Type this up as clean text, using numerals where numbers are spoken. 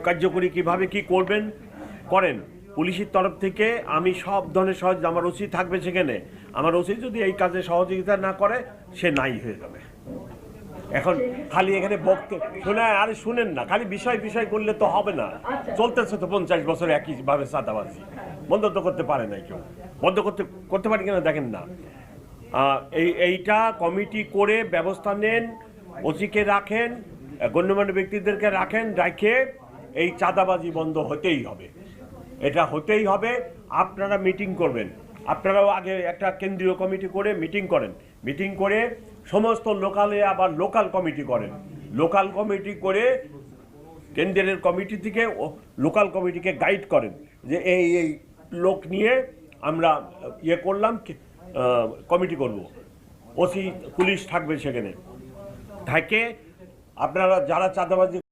কার্যকরী কিভাবে কি করবেন করেন। পুলিশের তরফ থেকে আমি সব ধরনের সহযোগিতা, আমার ওসি থাকবে সেখানে, আমার ওসি যদি এই কাজে সহযোগিতা না করে সে নাই হয়ে যাবে। এখন খালি এখানে শোনা, আরে শুনেন না, খালি বিষয় বিষয় করলে তো হবে না। চলতেছে তো 50 বছর একইভাবে চাঁদাবাজি, বন্ধ তো করতে পারে না কেউ। বন্ধ করতে পারি কিনা দেখেন না। এইটা কমিটি করে ব্যবস্থা নেন, ওসিকে রাখেন, গণ্যমান্য ব্যক্তিদেরকে রাখেন, রেখে এই চাঁদাবাজি বন্ধ হতেই হবে, এটা হতেই হবে। আপনারা মিটিং করবেন, আপনারাও আগে একটা কেন্দ্রীয় কমিটি করে মিটিং করেন, মিটিং করে সমস্ত লোকালে আবার লোকাল কমিটি করেন, লোকাল কমিটি করে কেন্দ্রের কমিটি থেকে লোকাল কমিটিকে গাইড করেন যে এই এই লোক নিয়ে আমরা করলাম, কমিটি করব, ওসি পুলিশ থাকবে সেখানে থাকে। আপনারা যারা চাঁদাবাজি